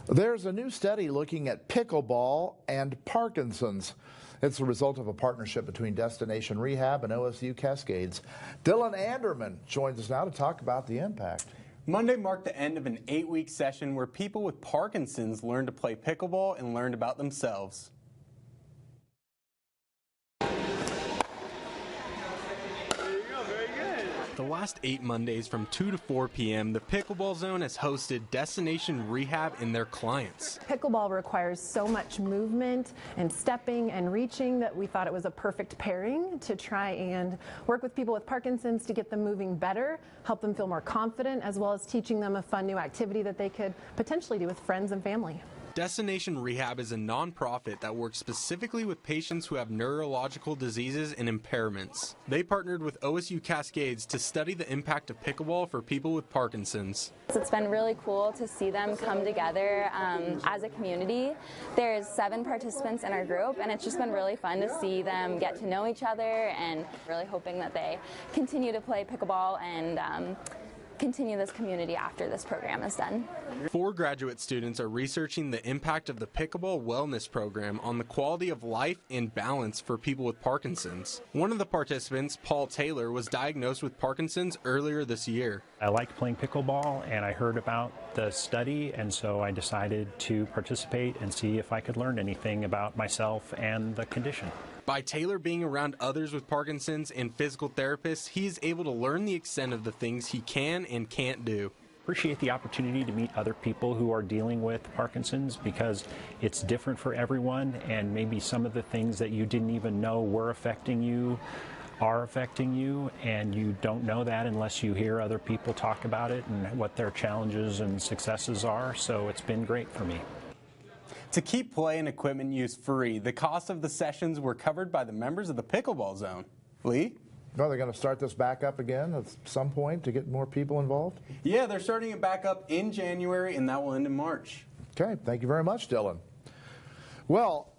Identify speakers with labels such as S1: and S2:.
S1: There's a new study looking at pickleball and Parkinson's. It's the result of a partnership between Destination Rehab and OSU-Cascades. Dylan Anderman joins us now to talk about the impact.
S2: Monday marked the end of an 8-week session where people with Parkinson's learned to play pickleball and learned about themselves. The last 8 Mondays from 2 to 4 p.m., the Pickleball Zone has hosted Destination Rehab and their clients.
S3: Pickleball requires so much movement and stepping and reaching that we thought it was a perfect pairing to try and work with people with Parkinson's to get them moving better, help them feel more confident, as well as teaching them a fun new activity that they could potentially do with friends and family.
S2: Destination Rehab is a nonprofit that works specifically with patients who have neurological diseases and impairments. They partnered with OSU-Cascades to study the impact of pickleball for people with Parkinson's.
S4: It's been really cool to see them come together as a community. There's 7 participants in our group, and it's just been really fun to see them get to know each other, and really hoping that they continue to play pickleball and continue this community after this program is done.
S2: 4 graduate students are researching the impact of the Pickleball Wellness Program on the quality of life and balance for people with Parkinson's. One of the participants, Paul Taylor, was diagnosed with Parkinson's earlier this year.
S5: I liked playing pickleball, and I heard about the study, and so I decided to participate and see if I could learn anything about myself and the condition.
S2: By Taylor being around others with Parkinson's and physical therapists, he is able to learn the extent of the things he can and can't do.
S5: Appreciate the opportunity to meet other people who are dealing with Parkinson's, because it's different for everyone, and maybe some of the things that you didn't even know were affecting you are affecting you, and you don't know that unless you hear other people talk about it and what their challenges and successes are. So it's been great for me.
S2: To keep play and equipment use free, the cost of the sessions were covered by the members of the Pickleball Zone. Lee?
S1: Well, they're going to start this back up again at some point to get more people involved?
S2: Yeah, they're starting it back up in January, and that will end in March.
S1: Okay, thank you very much, Dylan. Well,